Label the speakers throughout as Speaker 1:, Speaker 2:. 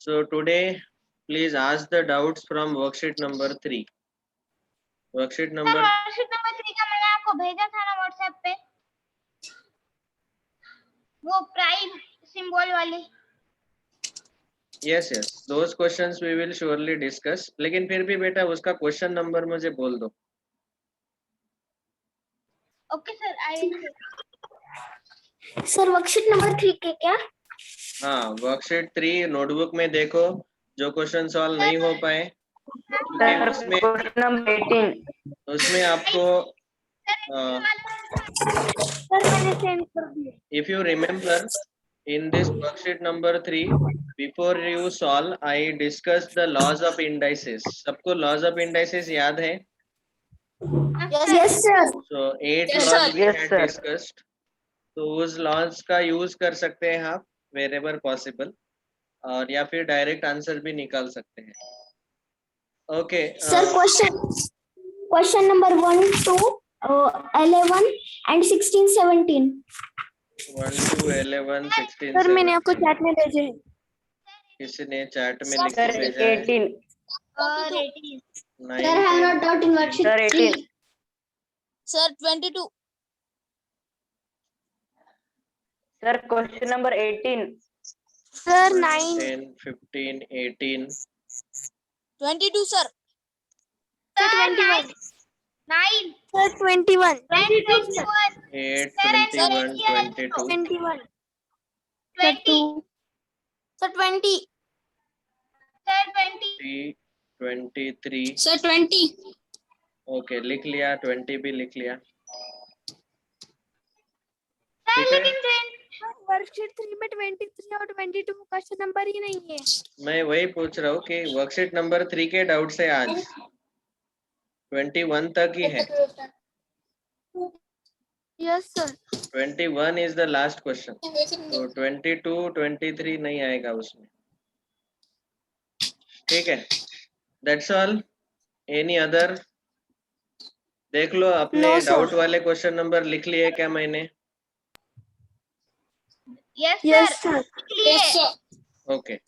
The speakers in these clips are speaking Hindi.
Speaker 1: So today, please ask the doubts from worksheet number 3. Worksheet number
Speaker 2: worksheet number 3 का मैंने आपको भेजा था ना व्हाट्सएप पे, वो प्राइम सिंबल वाली।
Speaker 1: yes, those questions we will surely discuss. लेकिन फिर भी बेटा उसका क्वेश्चन नंबर मुझे बोल दो।
Speaker 2: ओके सर, आई
Speaker 3: सर वर्कशीट नंबर 3 के क्या?
Speaker 1: हाँ, वर्कशीट 3 नोटबुक में देखो, जो क्वेश्चन सॉल्व नहीं हो पाए क्योंकि उसमें आपको
Speaker 3: सर मैंने सेंड कर दिया।
Speaker 1: if you remember in this worksheet number 3, before you solve, I discussed the laws of indices. सबको laws of indices याद है?
Speaker 3: Yes sir.
Speaker 1: So 8 laws we had discussed. तो उस laws का use कर सकते हैं आप wherever possible, और या फिर डायरेक्ट आंसर भी निकाल सकते हैं। Okay
Speaker 3: sir question number 1 to 11 and 16 17
Speaker 1: 1 to 11 16
Speaker 3: sir मैंने आपको
Speaker 1: 17
Speaker 3: चैट में भेजे हैं।
Speaker 1: किसी ने चैट में लिख के भेजा है?
Speaker 2: 18
Speaker 3: Sir, I have not doubt in worksheet 3.
Speaker 2: Sir 22
Speaker 4: sir question number 18
Speaker 3: sir 9
Speaker 1: 10 15 18
Speaker 2: 22 sir
Speaker 3: 21
Speaker 2: 9
Speaker 3: sir 21
Speaker 2: 21
Speaker 1: 8 21 22
Speaker 3: 21
Speaker 2: 20
Speaker 3: sir 20
Speaker 2: sir 20
Speaker 1: 3 23
Speaker 3: sir 20
Speaker 1: okay लिख लिया, 20 भी लिख लिया।
Speaker 2: सर
Speaker 1: ठीक है,
Speaker 2: लेकिन
Speaker 3: वर्कशीट 3 में 23 और 22 क्वेश्चन नंबर ही नहीं है।
Speaker 1: मैं वही पूछ रहा हूँ कि वर्कशीट नंबर 3 के डाउट से आज 21 तक ही है।
Speaker 3: Yes sir
Speaker 1: 21 is the last question, तो 22 23 नहीं आएगा उसमें। ठीक है, दैट्स ऑल। Any other? देख लो अपने
Speaker 3: No, sir.
Speaker 1: डाउट वाले क्वेश्चन नंबर लिख लिए क्या मैंने?
Speaker 3: Yes sir
Speaker 1: Okay.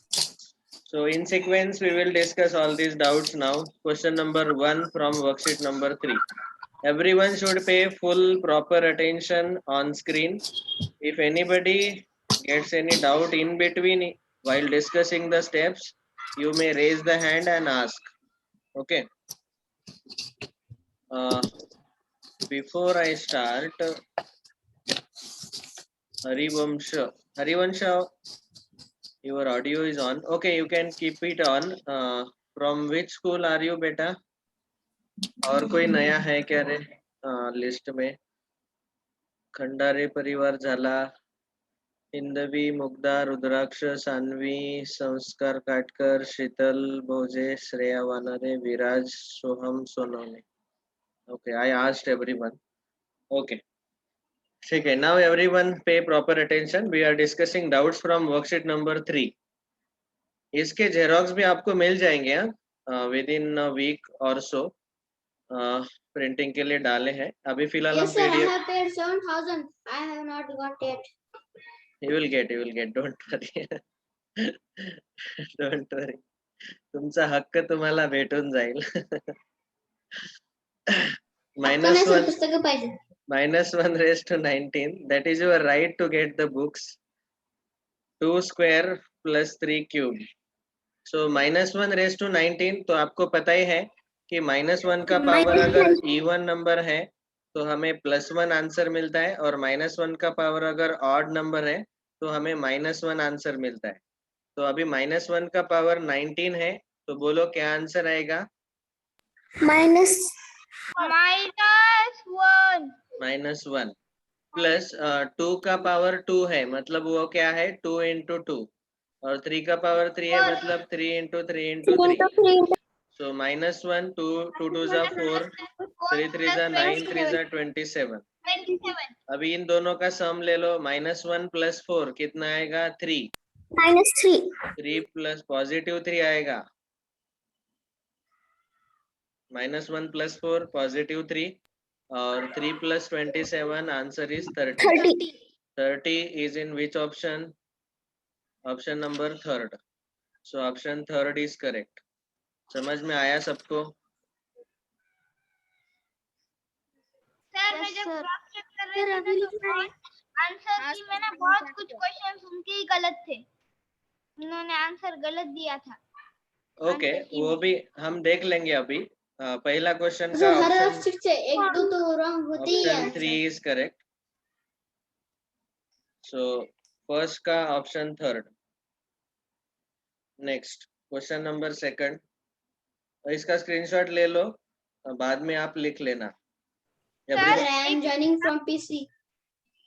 Speaker 1: So in sequence, we will discuss all these doubts now. Question number 1 from worksheet number 3. Everyone should pay full proper attention on screen. If anybody gets any doubt in between while discussing the steps, you may raise the hand and ask. Okay. Before I start, Harivansha, your audio is on. Okay, you can keep it on. From which school are you, beta? और कोई नया है क्या रे लिस्ट में? खंडारे परिवार झाला, हिंदवी, मुग्धा, रुद्राक्ष, सान्वी, संस्कार काटकर, शीतल भोजे, श्रेया वानरे, विराज, सोहम Sonone. Okay, I asked everyone. Okay. ठीक है, now everyone pay proper attention. We are discussing doubts from worksheet number 3. इसके जेरोक्स भी आपको मिल जाएंगे विद इन अ वीक और सो। प्रिंटिंग के लिए डाले हैं अभी फिलहाल हम
Speaker 3: I have paid 7,000. I have not got yet.
Speaker 1: you will get don't worry don't worry, तुमचा हक्क तुम्हाला भेटून जाईल -1 raised to 19, that is your right to get the books. 2 square plus 3 cube. So -1 raised to 19, तो आपको पता ही है कि -1 का पावर अगर इवन नंबर है तो हमें +1 आंसर मिलता है, और -1 का पावर अगर ऑड नंबर है तो हमें -1 आंसर मिलता है। तो अभी -1 का पावर 19 है, तो बोलो क्या आंसर आएगा? -1 प्लस 2 का पावर 2 है, मतलब वो क्या है 2 into 2, और 3 का पावर 3 है, मतलब 3 into 3 into 3. So -1, 2 2s are 4, 3 3s are 9, 3s are 27. अभी इन दोनों का सम ले लो, -1 plus 4 कितना आएगा? 3.
Speaker 3: -3
Speaker 1: 3 plus पॉजिटिव 3 आएगा, -1 plus 4 पॉजिटिव 3, और 3 plus 27 answer is 30. 30 is in which option? Option number 3rd. So option third is correct. समझ में आया सबको?
Speaker 2: सर
Speaker 3: Yes,
Speaker 2: मैं जब
Speaker 3: sir.
Speaker 2: क्रॉस चेक कर
Speaker 3: Sir,
Speaker 2: रही
Speaker 3: अभी
Speaker 2: थी
Speaker 3: लिख रहे
Speaker 2: ना
Speaker 3: हैं.
Speaker 2: तो आंसर की मैंने बहुत कुछ क्वेश्चंस उनके ही गलत थे. उन्होंने आंसर गलत दिया था.
Speaker 1: ओके,
Speaker 2: आंसर की
Speaker 1: वो भी हम देख लेंगे अभी. पहला क्वेश्चन
Speaker 5: जो
Speaker 1: का
Speaker 5: हर
Speaker 1: ऑप्शन
Speaker 5: शिफ्ट से एक दो तो रॉन्ग होते ही है
Speaker 1: option 3
Speaker 5: answer.
Speaker 1: Is correct. So first का option third. Next question number second. इसका स्क्रीनशॉट ले लो, बाद में आप लिख लेना.
Speaker 2: Sir
Speaker 5: Sir, I am joining from PC.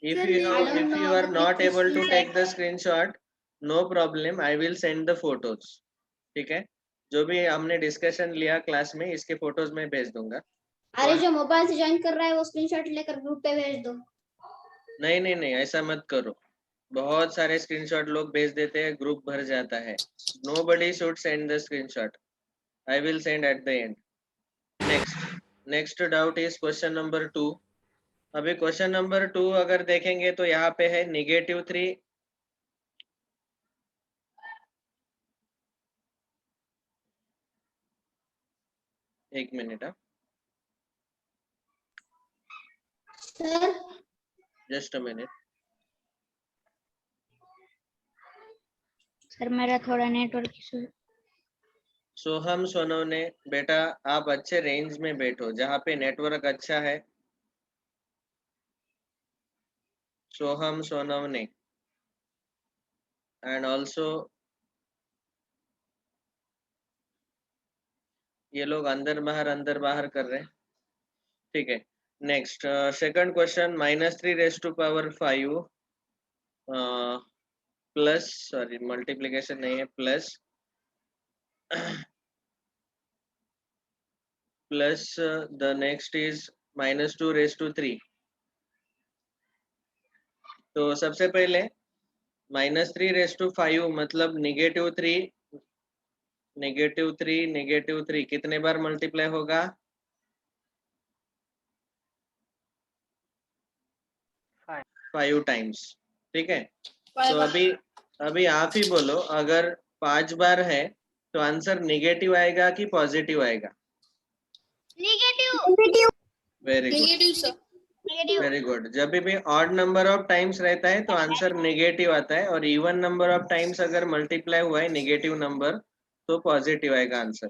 Speaker 1: If
Speaker 3: Sir,
Speaker 1: you
Speaker 3: may
Speaker 5: I
Speaker 1: have,
Speaker 5: don't
Speaker 1: if
Speaker 5: know
Speaker 1: you
Speaker 5: how
Speaker 1: are
Speaker 5: to
Speaker 1: not
Speaker 5: take
Speaker 1: able to
Speaker 5: screenshot.
Speaker 1: take the screenshot, no problem. I will send the photos. ठीक है, जो भी हमने डिस्कशन लिया क्लास में, इसके फोटोज मैं भेज दूंगा.
Speaker 5: अरे जो मोबाइल से ज्वाइन कर रहा है वो स्क्रीनशॉट लेकर ग्रुप पे भेज दो.
Speaker 1: नहीं नहीं नहीं, ऐसा मत करो. बहुत सारे स्क्रीनशॉट लोग भेज देते हैं, ग्रुप भर जाता है. Nobody should send the screenshot. I will send at the end. Next doubt is question number 2. अभी क्वेश्चन नंबर 2 अगर देखेंगे तो यहाँ पे है -3. एक minute.
Speaker 5: Sir
Speaker 1: just a minute.
Speaker 2: Sir मेरा थोड़ा नेटवर्क इशू.
Speaker 1: सोहम सोनवने, बेटा आप अच्छे रेंज में बैठो जहाँ पे नेटवर्क अच्छा है. सोहम सोनवने एंड ऑल्सो ये लोग अंदर बाहर कर रहे हैं. ठीक है. Next second question, -3 raised to power 5 plus, sorry multiplication नहीं है, plus plus the next is -2 raised to 3. तो सबसे पहले -3 raised to 5 मतलब -3 -3 कितने बार मल्टीप्लाई होगा? 5 टाइम्स. ठीक है. तो अभी आप ही बोलो, अगर 5 बार है तो आंसर नेगेटिव आएगा कि पॉजिटिव आएगा?
Speaker 2: Negative.
Speaker 1: Very good,
Speaker 2: negative.
Speaker 1: Very good. जब भी ऑड नंबर ऑफ टाइम्स रहता है तो आंसर नेगेटिव आता है, और इवन नंबर ऑफ टाइम्स अगर मल्टीप्लाई हुआ है नेगेटिव नंबर तो पॉजिटिव आएगा answer.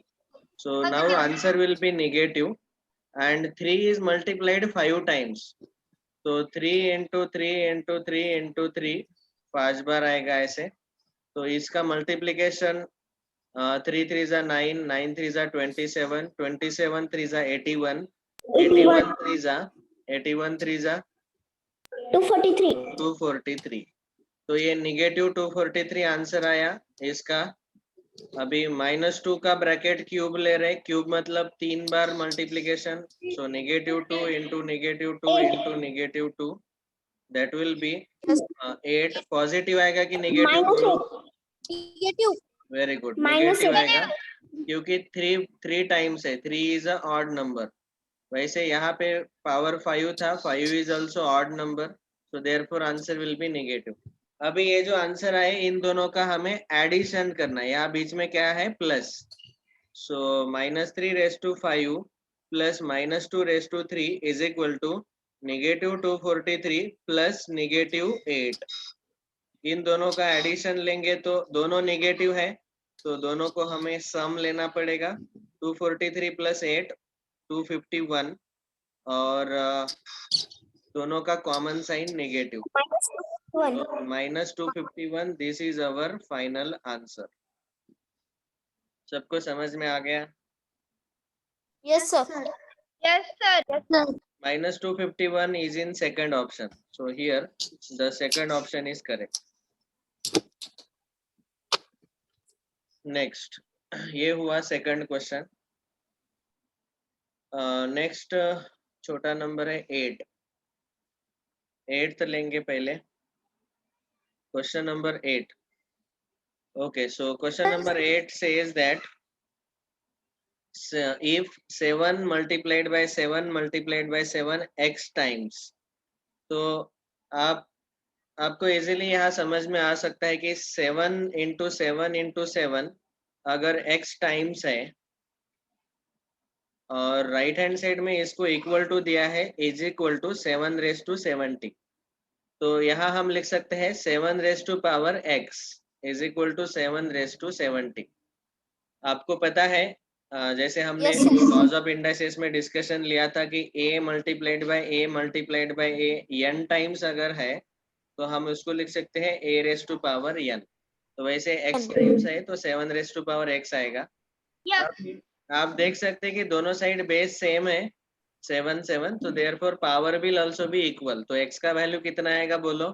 Speaker 1: So now answer will be negative and 3 is multiplied 5 times. तो 3 into 3 into 3 into 3 5 बार आएगा ऐसे. तो इसका मल्टीप्लीकेशन 3 3 जा 9, 9 3 जा 27, 27 3 जा 81, 81 3 जा 81 3 जा 243. तो ये नेगेटिव 243 आंसर आया इसका. अभी -2 का ब्रैकेट क्यूब ले रहे. क्यूब मतलब 3 बार multiplication. So -2 into -2 into -2, that will be 8. Positive आएगा कि नेगेटिव बोलो?
Speaker 3: Negative.
Speaker 1: वेरी गुड, नेगेटिव आएगा क्योंकि 3 टाइम्स है. 3 इज अ ऑड नंबर. वैसे यहाँ पे पावर 5 था, 5 is also odd number, so therefore answer will be negative. अभी ये जो आंसर आए इन दोनों का हमें एडिशन करना है. यहाँ बीच में क्या है? Plus. So -3 raised to 5 plus -2 raised to 3 is equal to -243 plus -8. इन दोनों का एडिशन लेंगे तो दोनों नेगेटिव है, तो दोनों को हमें सम लेना पड़ेगा. 243 प्लस 8 251, और दोनों का common sign negative. -251. This is our final answer. सबको समझ में आ गया?
Speaker 3: Yes, sir.
Speaker 2: Yes sir.
Speaker 1: -251 is in second option. So here the second option is correct. Next, ये हुआ second question. Next छोटा नंबर है 8. 8th लेंगे पहले. Question number 8. Okay, so question number 8 says that if 7 multiplied by 7 multiplied by 7 x times, तो आप आपको इजीली यहाँ समझ में आ सकता है कि 7 इंटू 7 इंटू 7 अगर x टाइम्स है और राइट हैंड साइड में इसको इक्वल टू दिया है is equal to 7 raise to 70। तो यहाँ हम लिख सकते हैं 7 raise to power x is equal to 7 raise to 70। आपको पता है जैसे हमने
Speaker 3: Yes, sir.
Speaker 1: Laws of indices में डिस्कशन लिया था कि a multiplied by a n times अगर है तो हम उसको लिख सकते हैं a raise to power n। तो वैसे x टाइम्स है तो 7 रेस टू पावर x आएगा।
Speaker 2: Yes.
Speaker 1: आप देख सकते हैं कि दोनों साइड बेस सेम है 7 7, तो therefore power will also be equal. तो x का वैल्यू कितना आएगा बोलो?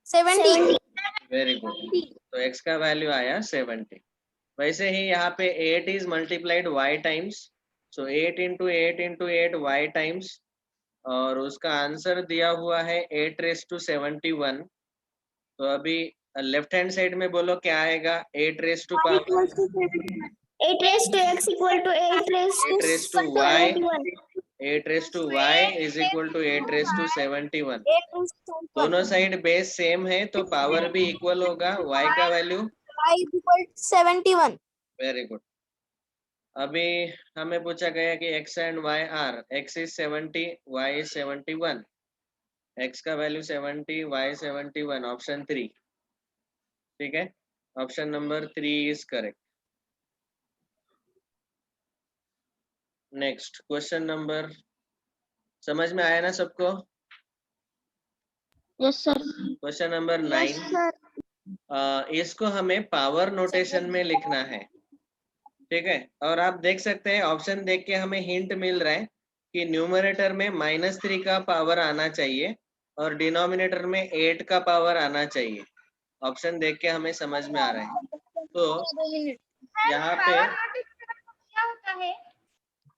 Speaker 3: 70.
Speaker 1: Very good. तो x का वैल्यू आया 70। वैसे ही यहाँ पे 8 is multiplied y times, so 8 into 8 into 8 y times, और उसका आंसर दिया हुआ है 8 रेस टू 71। तो अभी लेफ्ट हैंड साइड में बोलो क्या आएगा? 8 raise to power
Speaker 5: 8 raised to x equal to 8 raised
Speaker 1: 8 raise to
Speaker 5: to
Speaker 1: y
Speaker 5: 81.
Speaker 1: 8 raise to y is equal to 8 raise to 71। दोनों साइड बेस सेम है तो पावर भी इक्वल होगा। y का value
Speaker 3: Y is equal to 71.
Speaker 1: Very good. अभी हमें पूछा गया कि x and y are, x is 70 y is 71, x का वैल्यू 70 y 71, ऑप्शन 3। ठीक है, option number 3 is correct. Next question number, समझ में आया ना सबको?
Speaker 5: Yes, sir.
Speaker 1: क्वेश्चन नंबर 9, इसको हमें पावर नोटेशन में लिखना है। ठीक है, और आप देख सकते हैं ऑप्शन देख के हमें हिंट मिल रहा है कि न्यूमरेटर में -3 का पावर आना चाहिए और डिनोमिनेटर में 8 का पावर आना चाहिए। ऑप्शन देख के हमें समझ में आ रहा है। तो यहाँ पे
Speaker 2: पावर नोटेशन क्या होता है?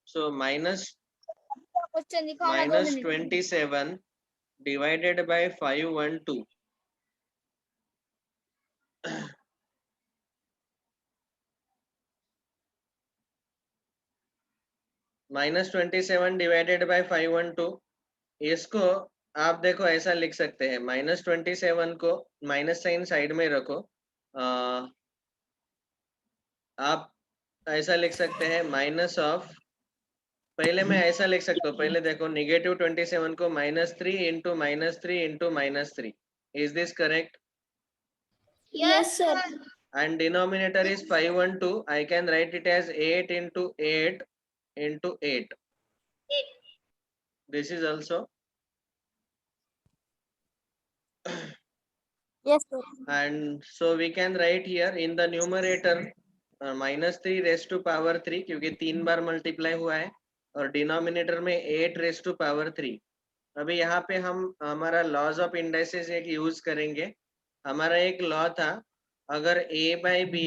Speaker 1: सो माइनस
Speaker 3: क्वेश्चन दिखाओ ना 2 minute.
Speaker 1: 27 divided by 512। -27 divided by 512, इसको आप देखो ऐसा लिख सकते हैं। -27 को माइनस साइन साइड में रखो, आप ऐसा लिख सकते हैं माइनस ऑफ, पहले मैं ऐसा लिख सकता हूँ, पहले देखो -27 को -3 into -3 into -3। Is this correct?
Speaker 5: Yes, sir.
Speaker 1: And denominator is 512. I can write it as 8 into 8 into 8. This is also,
Speaker 3: Yes, sir.
Speaker 1: and so we can write here in the numerator -3 raised to power 3, क्योंकि 3 बार मल्टीप्लाई हुआ है, और डिनोमिनेटर में 8 raised to power 3। अभी यहाँ पे हम हमारा लॉज ऑफ इंडाइसेस एक यूज करेंगे। हमारा एक लॉ था, अगर a by B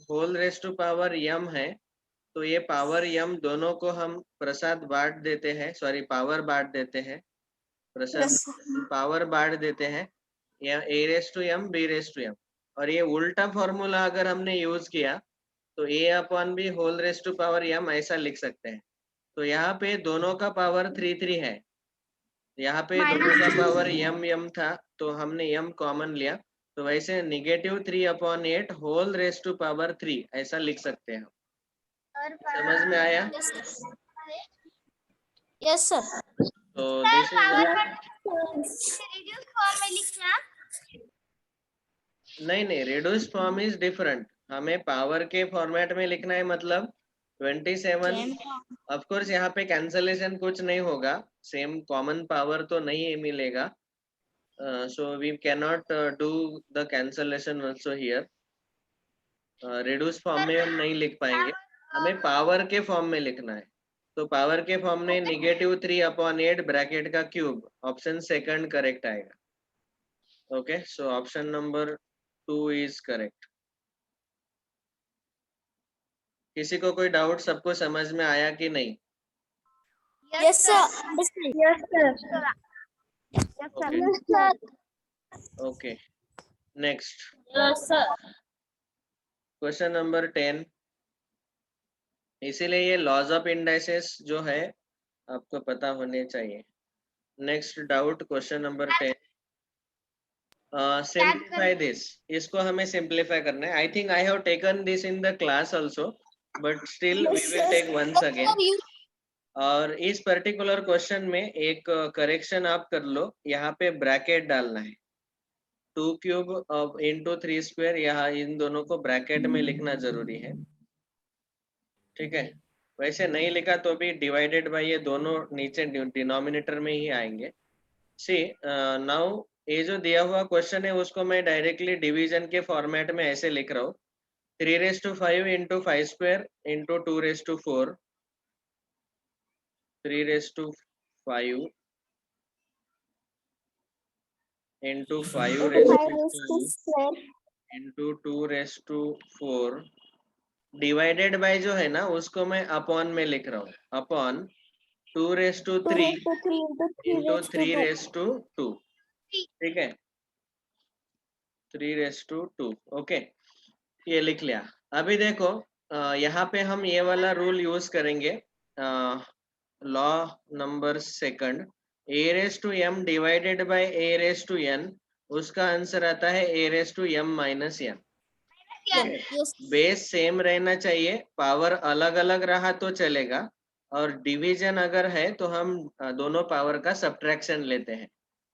Speaker 1: whole raise to power m है तो ये पावर m दोनों को हम प्रसाद बांट देते हैं, सॉरी पावर बांट देते हैं, प्रसाद पावर बांट देते हैं, या a raise to m b raise to m। और ये उल्टा फॉर्मूला अगर हमने यूज किया तो a upon B whole raise to power m ऐसा लिख सकते हैं। तो यहाँ पे दोनों का पावर 3 है, यहाँ पे दोनों का पावर m था तो हमने m कॉमन लिया, तो वैसे -3/8 होल रेस टू पावर 3 ऐसा लिख सकते हैं। समझ में आया?
Speaker 3: Yes, sir.
Speaker 1: तो दिस इज,
Speaker 2: रिड्यूस फॉर्म में लिखना।
Speaker 1: नहीं रिड्यूस फॉर्म इज डिफरेंट, हमें पावर के फॉर्मेट में लिखना है। मतलब 27, ऑफ कोर्स यहाँ पे कैंसलेशन कुछ नहीं होगा, सेम कॉमन पावर तो नहीं मिलेगा, so we can not do the cancellation also here. Reduce form में हम नहीं लिख पाएंगे, हमें पावर के फॉर्म में लिखना है। तो पावर के फॉर्म में -3/8 ब्रैकेट का क्यूब, ऑप्शन सेकंड करेक्ट आएगा। Okay, so option number 2 is correct. किसी को कोई डाउट? सबको समझ में आया कि नहीं?
Speaker 3: Yes, sir.
Speaker 5: Yes, sir. Yes, sir.
Speaker 1: Okay, next
Speaker 5: Yes, sir.
Speaker 1: Question number 10। इसीलिए ये लॉज ऑफ इंडाइसेस जो है आपको पता होने चाहिए। Next doubt, question number 10। Simplify this, इसको हमें सिंप्लीफाई करना है. I think I have taken this in the class also, but still we will take once again. और इस पर्टिकुलर क्वेश्चन में एक करेक्शन आप कर लो, यहाँ पे ब्रैकेट डालना है. 2 क्यूब इंटू 3 स्क्वायर, यहाँ इन दोनों को ब्रैकेट में लिखना जरूरी है. ठीक है, वैसे नहीं लिखा तो भी डिवाइडेड बाय ये दोनों नीचे डिनोमिनेटर में ही आएंगे. सी नाउ ये जो दिया हुआ क्वेश्चन है उसको मैं डायरेक्टली डिवीजन के फॉर्मेट में ऐसे लिख रहा हूँ. 3⁵ into 5 square into 2⁴. 3⁵ into 5⁵ into 2⁴. Divided by जो है ना उसको मैं अपॉन में लिख रहा हूँ. Upon 2⁵ into 3⁵2. ठीक है, 3⁵2. ओके, ये लिख लिया. अभी देखो यहाँ पे हम ये वाला रूल यूज करेंगे. Law number second, a⁻m divided by a⁻n, उसका आंसर आता है a⁻m-n. बेस सेम रहना चाहिए, पावर अलग अलग रहा तो चलेगा, और डिवीजन अगर है तो हम दोनों पावर का सब्ट्रैक्शन लेते हैं.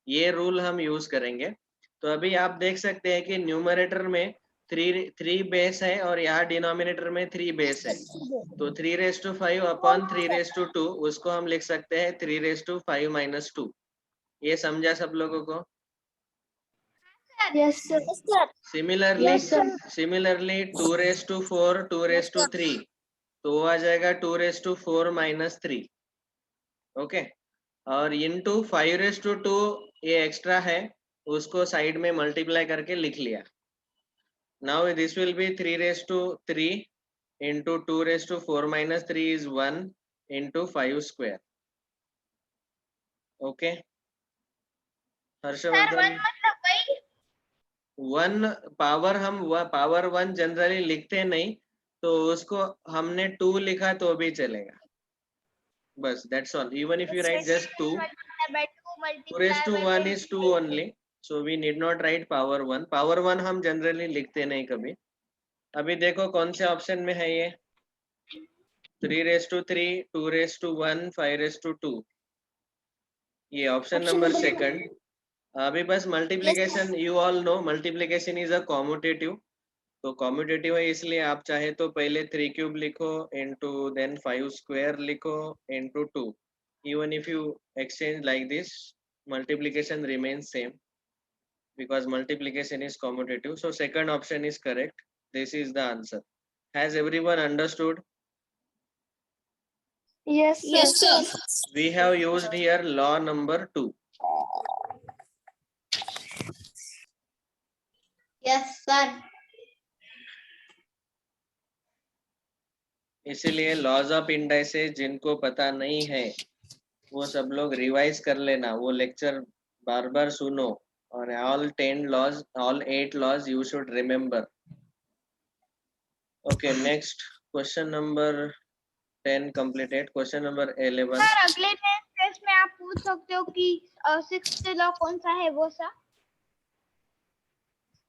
Speaker 1: ये रूल हम यूज करेंगे. तो अभी आप देख सकते हैं कि न्यूमरेटर में 3 बेस है और यहाँ डिनोमिनेटर में 3 बेस है. तो 3⁵5 अपॉन 3⁵2, उसको हम लिख सकते हैं 3⁵5 - 2. ये समझा सब लोगों को?
Speaker 3: Yes, sir.
Speaker 1: Similarly
Speaker 3: Yes, sir.
Speaker 1: 2⁴, 2⁵3, तो वो आ जाएगा 2⁴ - 3. ओके, और इंटू 5⁵2 ये एक्स्ट्रा है, उसको साइड में मल्टीप्लाई करके लिख लिया. Now this will be 3⁵3 into 2⁴ - 3 is 1 into 5 square. Okay, Harshvardhan, one power, हम पावर 1 जनरली लिखते नहीं, तो उसको हमने 2 लिखा तो भी चलेगा. बस, that's all. Even if you write just 2, 2⁵1 is 2 only, so we need not write power 1. Power 1 हम जनरली लिखते नहीं कभी. अभी देखो कौन से ऑप्शन में है ये. 3⁵3, 2⁵1, 5⁵2. ये ऑप्शन नंबर सेकंड. अभी बस multiplication, you all know multiplication is a commutative. तो कॉम्यूटेटिव है, इसलिए आप चाहे तो पहले 3 क्यूब लिखो इंटू देन 5 स्क्वायर लिखो into 2. Even if you exchange like this, multiplication remains same because multiplication is commutative. So second option is correct. This is the answer. Has everyone understood?
Speaker 3: Yes, sir.
Speaker 5: Yes, sir.
Speaker 1: We have used here law number 2.
Speaker 5: Yes, sir.
Speaker 1: इसीलिए लॉज ऑफ इंडाइसेस जिनको पता नहीं है वो सब लोग रिवाइज कर लेना, वो लेक्चर बार बार सुनो, और all 10 laws, all 8 laws you should remember. Okay, next question number 10 completed. Question number 11.
Speaker 2: Sir अगले टेस्ट में आप पूछ सकते हो कि 6th लॉ कौन सा है वो सा.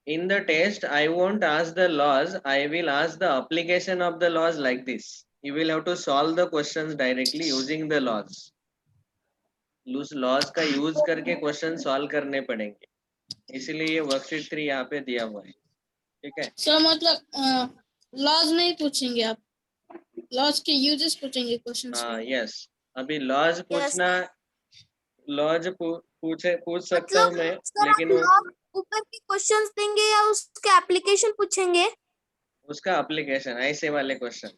Speaker 1: In the test, I won't ask the laws, I will ask the application of the laws like this. You will have to solve the questions directly using the laws. Laws का यूज करके क्वेश्चन सॉल्व करने पड़ेंगे, इसीलिए ये वर्कशीट 3 यहाँ पे दिया हुआ है. ठीक है
Speaker 5: सर, मतलब लॉज नहीं पूछेंगे आप, लॉज के यूजेस पूछेंगे क्वेश्चंस में.
Speaker 1: यस, अभी लॉज पूछना, लॉज पूछ सकता हूँ मैं, लेकिन
Speaker 3: ऊपर के क्वेश्चंस देंगे या उसके एप्लीकेशन पूछेंगे?
Speaker 1: उसका एप्लीकेशन, ऐसे वाले क्वेश्चन.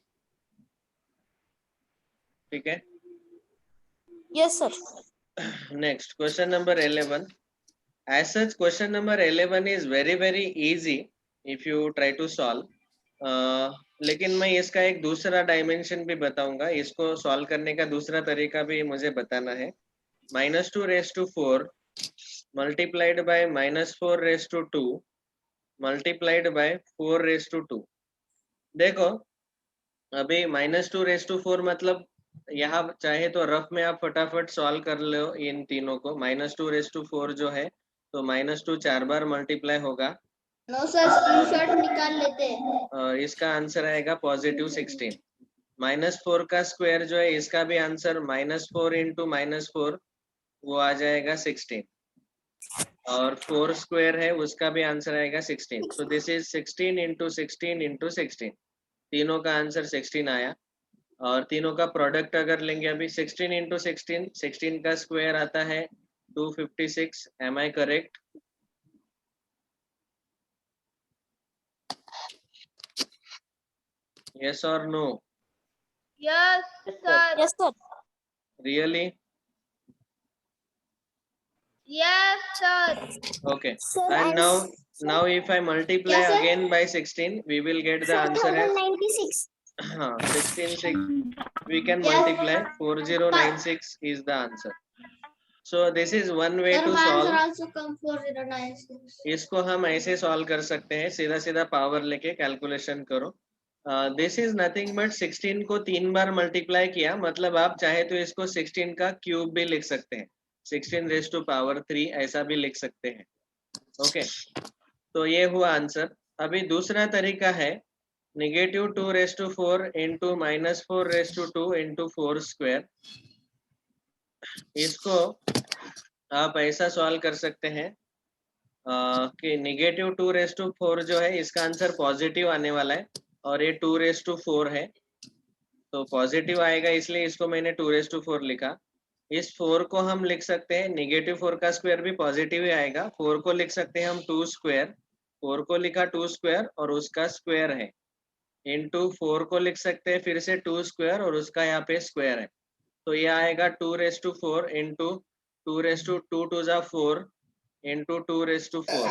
Speaker 1: ठीक है.
Speaker 3: Yes sir.
Speaker 1: Next, question number 11. As such, question number 11 is very easy if you try to solve. लेकिन मैं इसका एक दूसरा डायमेंशन भी बताऊंगा. इसको सॉल्व करने का दूसरा तरीका भी मुझे बताना है. -2⁴ multiplied by -4⁴ multiplied by 4⁴. देखो अभी -2⁴ मतलब यहाँ चाहे तो रफ में आप फटाफट सॉल्व कर लो इन तीनों को. -2⁴ जो है तो -2 4 बार मल्टीप्लाई होगा
Speaker 2: नो सर स्क्रीनशॉट निकाल लेते हैं।
Speaker 1: और इसका आंसर आएगा +16। -4 का स्क्वायर जो है इसका भी आंसर -4 इंटू -4 वो आ जाएगा 16 और 4 स्क्वायर है उसका भी आंसर आएगा 16। So this is 16 into 16 into 16। तीनों का आंसर 16 आया और तीनों का प्रोडक्ट अगर लेंगे अभी 16 इंटू 16, 16 का स्क्वायर आता है 256। Am I correct? Yes or no?
Speaker 2: Yes sir.
Speaker 3: Yes, sir.
Speaker 1: Really?
Speaker 2: Yes sir.
Speaker 1: Okay.
Speaker 3: Sir,
Speaker 1: And now if I multiply
Speaker 2: Yes, sir.
Speaker 1: again by 16, we will get the answer as
Speaker 3: 4096.
Speaker 1: 16 we can
Speaker 2: Yes.
Speaker 1: multiply 4096 is the answer. So this is one way to solve.
Speaker 2: also come 4096.
Speaker 1: इसको हम ऐसे सॉल्व कर सकते हैं, सीधा सीधा पावर लेके कैलकुलेशन करो। दिस इज नथिंग बट 16 को 3 बार मल्टीप्लाई किया, मतलब आप चाहे तो इसको 16 का क्यूब भी लिख सकते हैं, 16 रेज़ टू पावर 3 ऐसा भी लिख सकते हैं। ओके, तो ये हुआ आंसर। अभी दूसरा तरीका है -2 raise to 4 into -4 raise to 2 into 4 square. इसको आप ऐसा सॉल्व कर सकते हैं कि -2 रेज़ टू 4 जो है इसका आंसर पॉजिटिव आने वाला है और ये 2 रेज़ टू 4 है तो पॉजिटिव आएगा, इसलिए इसको मैंने 2 रेज़ टू 4 लिखा। इस 4 को हम लिख सकते हैं -4 का स्क्वायर भी पॉजिटिव ही आएगा। 4 को लिख सकते हैं हम 2 स्क्वायर, 4 को लिखा 2 स्क्वायर और उसका स्क्वायर है, इनटू 4 को लिख सकते हैं फिर से 2 स्क्वायर और उसका यहाँ पे स्क्वायर है। तो ये आएगा 2 raise to 4 into 2 raise to 2 to जा 4 इंटू 2 रेज़ टू 4।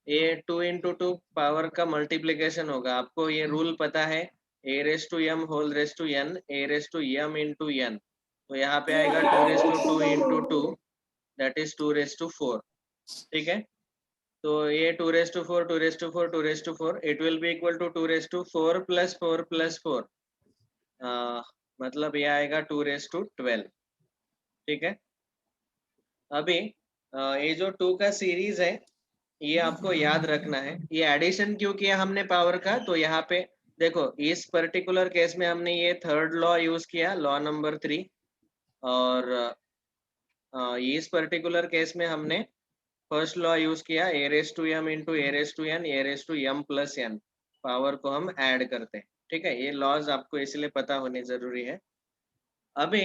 Speaker 1: ये 2 इंटू 2 पावर का मल्टीप्लीकेशन होगा। आपको ये रूल पता है, a raise to m whole raise to n, a raise to m into n। तो यहाँ पे आएगा 2 raise to 2 into 2 that is 2 raise to 4। ठीक है, तो ये 2 raise to 4 2 raise to 4 2 raise to 4 it will be equal to 2 raise to 4 plus 4 plus 4, मतलब ये आएगा 2 रेज़ टू 12। ठीक है, अभी ये जो 2 का सीरीज है ये आपको याद रखना है। ये एडिशन क्यों किया हमने पावर का, तो यहाँ पे देखो इस पर्टिकुलर केस में हमने ये थर्ड लॉ यूज किया, लॉ नंबर 3, और इस पर्टिकुलर केस में हमने फर्स्ट लॉ यूज किया, a raise to m into a raise to n, a raise to m plus n, power को हम ऐड करते हैं। ठीक है, ये लॉज आपको इसलिए पता होने जरूरी है। अभी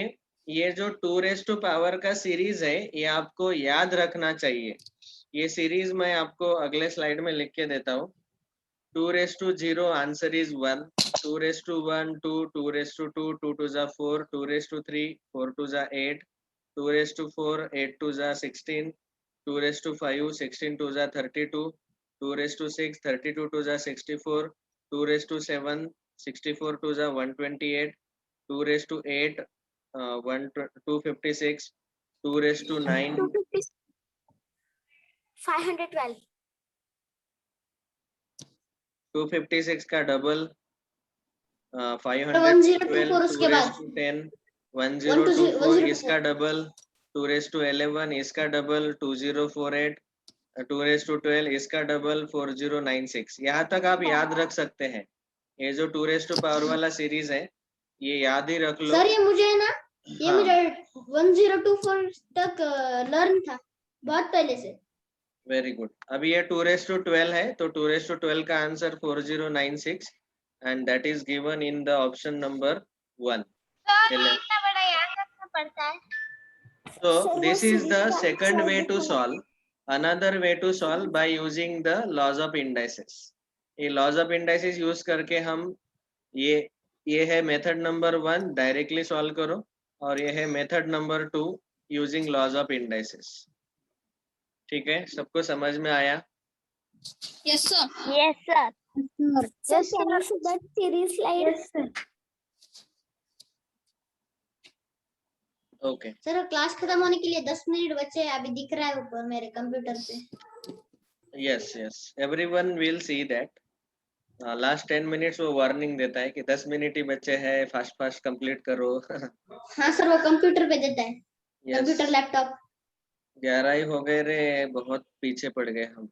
Speaker 1: ये जो 2 रेज़ टू पावर का सीरीज है ये आपको याद रखना चाहिए। ये सीरीज मैं आपको अगले स्लाइड में लिख के देता हूँ। 2 raise to 0 answer is 1, 2 raise to 1 2, 2 raise to 2 2 to जा 4, 2 रेज़ टू 3 4 टू जा 8, 2 रेज़ टू 4 8 टू जा 16, 2 रेज़ टू 5 16 टू जा 32, 2 रेज़ टू 6 32 टू जा 64, 2 रेज़ टू 7 64 टू जा 128, 2 रेज़ टू 8 256, 2 रेज़ टू 9
Speaker 3: 250. 512.
Speaker 1: 256 का डबल
Speaker 2: 1024 उसके बाद
Speaker 1: 10, 1024 इसका डबल 2 रेज़ टू 11 इसका डबल 2048, 2 रेज़ टू 12 इसका डबल 4096। यहाँ तक आप याद रख सकते हैं। ये जो 2 रेज़ टू पावर वाला सीरीज है ये याद ही रख लो।
Speaker 2: सर ये मुझे है ना, ये
Speaker 1: हाँ।
Speaker 2: मेरा 1024 तक लर्न था बहुत पहले से।
Speaker 1: Very good. अभी ये 2 रेज़ टू 12 है तो 2 रेज़ टू 12 का answer 4096 and that is given in the option number 1.
Speaker 2: Sir इतना बड़ा याद रखना पड़ता है।
Speaker 1: So this is the second way to solve. Another way to solve by using the laws of indices. ये laws of indices use करके हम ये है मेथड नंबर 1 डायरेक्टली सॉल्व करो, और ये है method number 2 using laws of indices. ठीक है, सबको समझ में आया?
Speaker 5: Yes, sir.
Speaker 3: Yes, sir. Sir,
Speaker 2: Yes,
Speaker 3: can you
Speaker 2: sir.
Speaker 3: show that series slide?
Speaker 2: Yes, sir.
Speaker 1: Okay
Speaker 2: sir class खत्म होने के लिए 10 मिनट बचे हैं, अभी दिख रहा है ऊपर मेरे कंप्यूटर पे।
Speaker 1: Yes yes everyone will see that. Last 10 minutes वो वार्निंग देता है कि 10 मिनट ही बचे हैं, फास्ट फास्ट कंप्लीट करो।
Speaker 2: हाँ सर वो कंप्यूटर पे देता है,
Speaker 1: यस
Speaker 2: कंप्यूटर लैपटॉप।
Speaker 1: 11 ही हो गए रे, बहुत पीछे पड़ गए हम।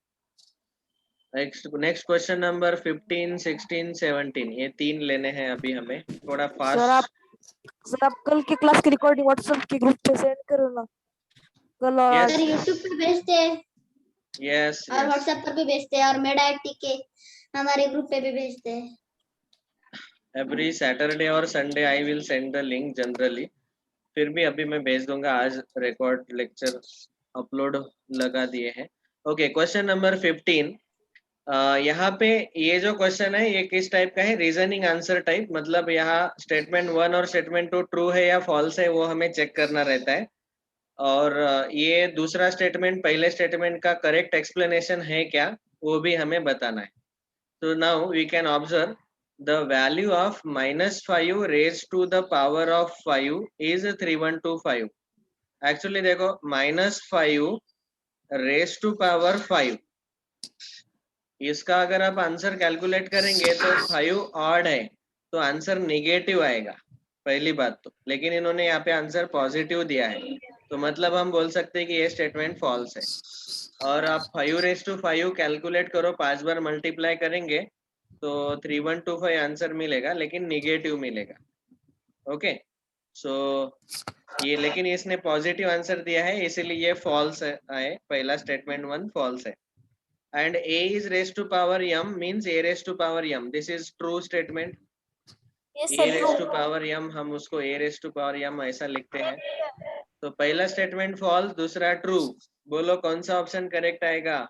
Speaker 1: नेक्स्ट क्वेश्चन नंबर 15, 16, 17, ये 3 लेने हैं अभी हमें, थोड़ा फास्ट।
Speaker 3: सर आप कल की क्लास की रिकॉर्डिंग व्हाट्सएप के ग्रुप पे सेंड करो ना, कल और
Speaker 1: Yes.
Speaker 3: आज।
Speaker 6: सर यूट्यूब पे भेजते हैं
Speaker 1: यस
Speaker 6: और व्हाट्सएप पर भी भेजते हैं और मेडाइटी के हमारे ग्रुप पे भी भेजते हैं।
Speaker 1: एवरी सैटरडे और Sunday I will send the link generally, फिर भी अभी मैं भेज दूंगा। आज रिकॉर्ड लेक्चर अपलोड लगा दिए हैं। Okay, question number 15। यहाँ पे ये जो क्वेश्चन है ये किस टाइप का है? रीजनिंग आंसर टाइप, मतलब यहाँ स्टेटमेंट 1 और स्टेटमेंट 2 ट्रू है या फॉल्स है वो हमें चेक करना रहता है, और ये दूसरा स्टेटमेंट पहले स्टेटमेंट का करेक्ट एक्सप्लेनेशन है क्या वो भी हमें बताना है। तो now we can observe the value of -5 raised to the power of 5 is 3125। Actually देखो, -5 raised to power 5, इसका अगर आप आंसर कैलकुलेट करेंगे तो 5 ऑड है, तो आंसर निगेटिव आएगा पहली बात तो। लेकिन इन्होंने यहाँ पे आंसर पॉजिटिव दिया है, तो मतलब हम बोल सकते हैं कि ये स्टेटमेंट फॉल्स है। और आप 5 कैलकुलेट करो, 5 बार मल्टीप्लाई करेंगे तो 3125 आंसर मिलेगा, लेकिन निगेटिव मिलेगा। ओके, सो ये, लेकिन इसने पॉजिटिव आंसर दिया है इसीलिए ये फॉल्स है, पहला स्टेटमेंट 1 फॉल्स है। And a is raised to power m means a raised to power m, this is true statement। a raised to power m, हम उसको a raised to power m ऐसा लिखते हैं। तो पहला स्टेटमेंट फॉल्स, दूसरा ट्रू। बोलो कौन सा ऑप्शन करेक्ट आएगा?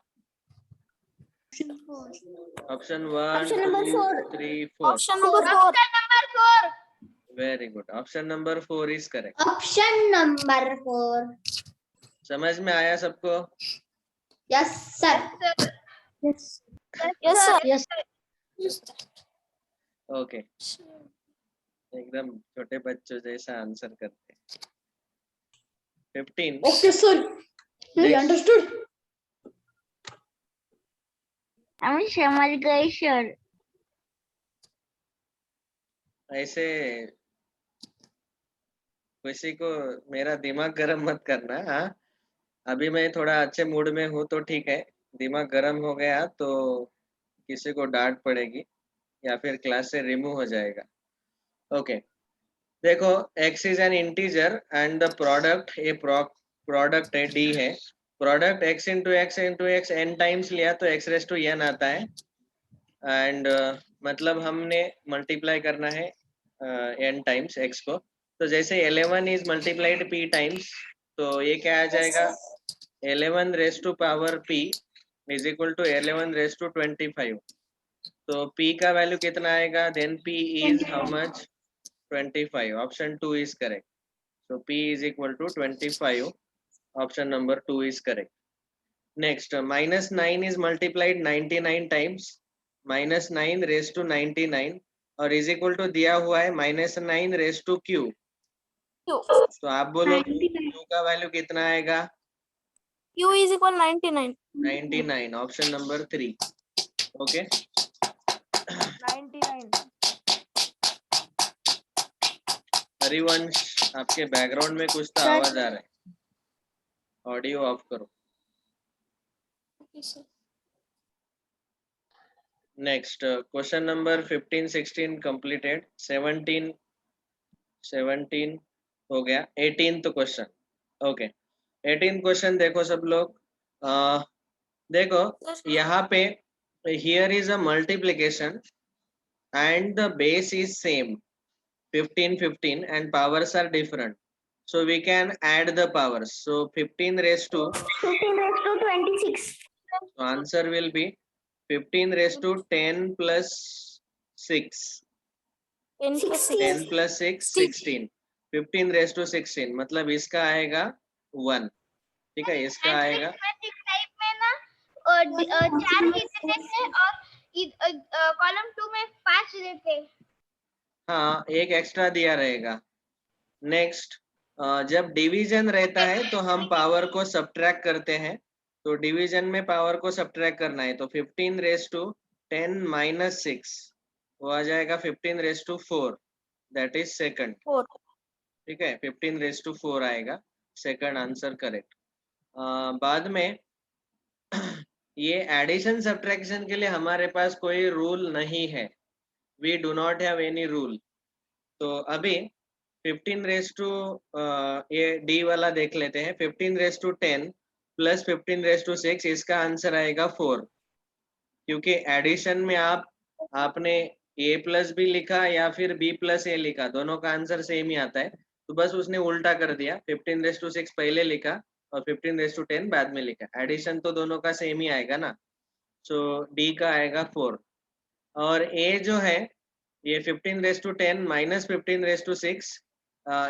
Speaker 1: Option 1, 2, 3, 4।
Speaker 3: Option number 4।
Speaker 2: Option number 4।
Speaker 1: Very good, option number 4 is correct.
Speaker 6: Option number 4।
Speaker 1: समझ में आया सबको?
Speaker 6: Yes sir.
Speaker 3: Yes sir.
Speaker 6: Yes
Speaker 1: okay, एकदम छोटे बच्चों जैसा आंसर करते हैं। 15।
Speaker 6: Okay sir,
Speaker 1: Next.
Speaker 6: अंडरस्टूड।
Speaker 2: हम समझ गए सर।
Speaker 1: ऐसे किसी को मेरा दिमाग गरम मत करना। हाँ, अभी मैं थोड़ा अच्छे मूड में हूँ तो ठीक है, दिमाग गरम हो गया तो किसी को डांट पड़ेगी या फिर क्लास से रिमूव हो जाएगा। ओके, देखो, x is an integer and the product, ये प्रोडक्ट है, d है। Product x into x n times लिया तो x रेस टू n आता है, एंड मतलब हमने मल्टीप्लाई करना है n टाइम्स x को। तो जैसे 11 इज मल्टीप्लाइड p टाइम्स, तो ये क्या आ जाएगा? 11 raise to power p is equal to 11 raise to 25। तो p का वैल्यू कितना आएगा? Then p is how much? 25। Option 2 is correct. So P is equal to 25. Option number 2 is correct. Next, -9 is multiplied 99 times. -9 raised to 99 और is equal to दिया हुआ है -9 raised to Q। तो आप बोलो Q का वैल्यू कितना आएगा?
Speaker 3: Q is equal 99।
Speaker 1: 99। Option number 3। Okay,
Speaker 3: 99।
Speaker 1: Harivansh, आपके बैकग्राउंड में कुछ तो आवाज आ रहा है, ऑडियो ऑफ करो। Next, question number 15, 16 completed. 17 हो गया। 18th question. Okay, 18th question देखो सब लोग। देखो यहाँ पे here is a multiplication and the base is same 15 15 and powers are different, so we can add the powers। So 15 raised to
Speaker 6: 26।
Speaker 1: so answer will be 15 raised to 10 plus 6, 10 plus 6 16, 15 raised to 16 मतलब इसका आएगा 1। ठीक है, इसका आएगा
Speaker 2: टाइप में ना 4 ही देते थे और कॉलम 2 में 5 देते।
Speaker 1: हाँ, एक एक्स्ट्रा दिया रहेगा। नेक्स्ट, जब डिवीजन रहता है तो हम पावर को सब्ट्रैक्ट करते हैं, तो डिवीजन में पावर को सब्ट्रैक्ट करना है, तो 15 रेस टू 10 माइनस 6 वो आ जाएगा 15 raise to 4, that is second. ठीक है, 15 रेस टू 4 आएगा, सेकंड आंसर करेक्ट। बाद में ये एडिशन सब्ट्रैक्शन के लिए हमारे पास कोई रूल नहीं है, we do not have any rule. तो अभी 15 रेस टू ये डी वाला देख लेते हैं। 15 raise to 10 plus 15 raise to 6, इसका आंसर आएगा 4, क्योंकि एडिशन में आपने a प्लस बी लिखा या फिर b प्लस ए लिखा, दोनों का आंसर सेम ही आता है। तो बस उसने उल्टा कर दिया, 15 रेस टू 6 पहले लिखा और 15 रेस टू 10 बाद में लिखा। एडिशन तो दोनों का सेम ही आएगा ना, सो डी का आएगा 4। और a जो है ये 15 raise to 10 minus 15 raise to 6,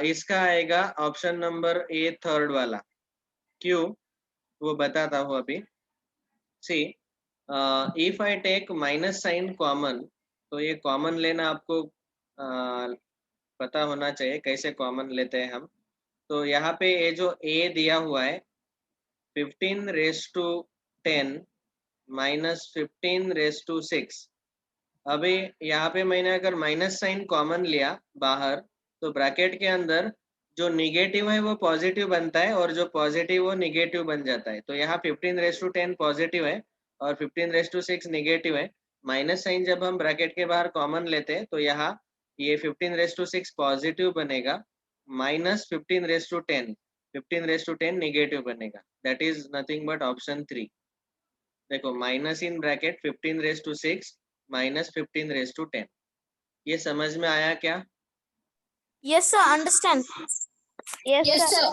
Speaker 1: इसका आएगा ऑप्शन नंबर ए, थर्ड वाला। क्यों वो बताता हूँ अभी। See if I take minus sign common, तो ये कॉमन लेना आपको पता होना चाहिए कैसे कॉमन लेते हैं हम। तो यहाँ पे ये जो a दिया हुआ है 15 raise to 10 minus 15 raise to 6, अभी यहाँ पे मैंने अगर माइनस साइन कॉमन लिया बाहर, तो ब्रैकेट के अंदर जो निगेटिव है वो पॉजिटिव बनता है और जो पॉजिटिव वो निगेटिव बन जाता है। तो यहाँ 15 रेस टू 10 पॉजिटिव है और 15 रेस टू 6 निगेटिव है। माइनस साइन जब हम ब्रैकेट के बाहर कॉमन लेते हैं तो यहाँ ये 15 रेस टू 6 पॉजिटिव बनेगा, minus 15 raise to 10, 15 raise to 10 negative बनेगा। That is nothing but option 3। देखो minus in bracket 15 raise to 6 minus 15 raise to 10। ये समझ में आया क्या?
Speaker 3: Yes, sir. Understand.
Speaker 5: Yes, sir.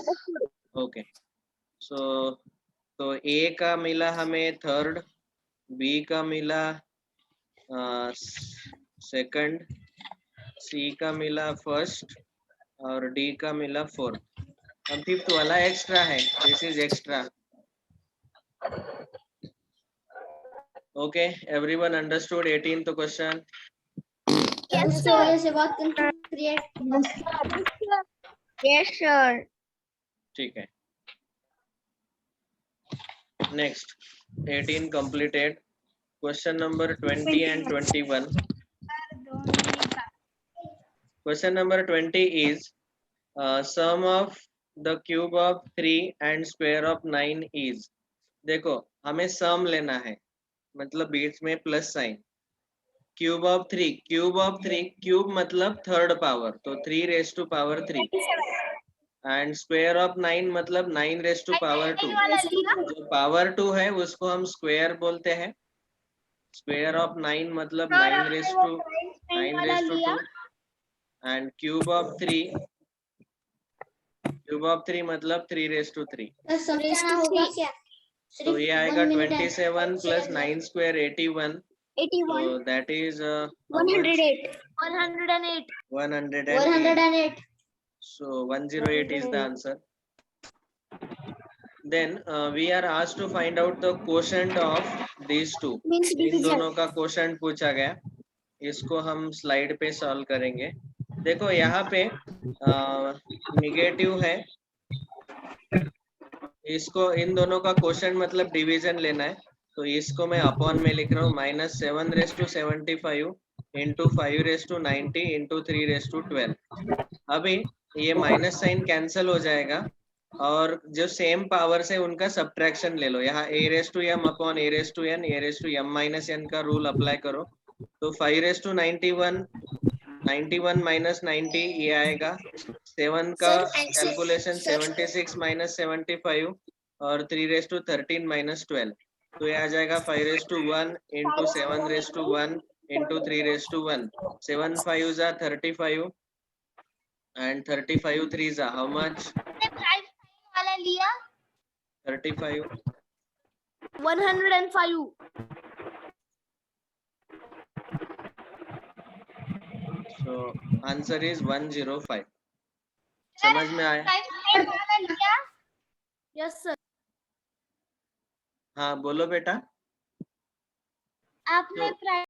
Speaker 1: Okay, so तो ए का मिला हमें थर्ड, बी का मिला सेकंड, सी का मिला फर्स्ट और डी का मिला फोर्थ। अब फिफ्थ वाला एक्स्ट्रा है, this is extra. Okay, everyone understood 18th question?
Speaker 6: उसकी वजह से बहुत कंफ्यूजन क्रिएट।
Speaker 2: Yes sir.
Speaker 1: ठीक है, next 18 completed. Question number 20 and 21. Question number 20 is sum of the cube of 3 and square of 9 is. देखो हमें सम लेना है, मतलब बीच में plus sign. Cube of 3, cube of 3, cube मतलब थर्ड पावर, तो 3 raise to power 3 and square of 9 मतलब 9 रेस टू पावर 2। जो पावर 2 है उसको हम स्क्वायर बोलते हैं। स्क्वायर ऑफ 9 मतलब 9 raise to 2 and cube of 3 मतलब 3 रेस टू 3।
Speaker 6: तो समझाना होगा क्या?
Speaker 1: तो ये आएगा 27 plus 9 square 81, so that is
Speaker 2: 108.
Speaker 6: 108.
Speaker 1: So 108 is the answer. Then we are asked to find out the quotient of these two. इन दोनों का quotient पूछा गया, इसको हम स्लाइड पे सॉल्व करेंगे। देखो यहाँ पे निगेटिव है, इसको इन दोनों का क्वोशंट मतलब डिवीजन लेना है, तो इसको मैं अपॉन में लिख रहा हूँ minus 7 raise to 75 into 5 raise to 90 into 3 raise to 12। अभी ये माइनस साइन कैंसिल हो जाएगा और जो सेम पावर से उनका सब्ट्रैक्शन ले लो। यहाँ a raise to m upon a raise to n, a raise to m minus n का रूल अप्लाई करो, तो 5 रेस टू 91, 91 माइनस 90 ये आएगा। 7 का कैलकुलेशन 76 माइनस 75 और 3 रेस टू 13 माइनस 12, तो ये आ जाएगा 5 raise to 1 into 7 raise to 1 into 3 raise to 1। 7 5 जा 35 and 35 3 जा how much?
Speaker 2: वाला लिया
Speaker 1: 35।
Speaker 2: 105.
Speaker 1: So answer is 105. समझ में आया?
Speaker 2: वाला लिया.
Speaker 5: Yes, sir.
Speaker 1: हाँ बोलो बेटा।
Speaker 2: आपने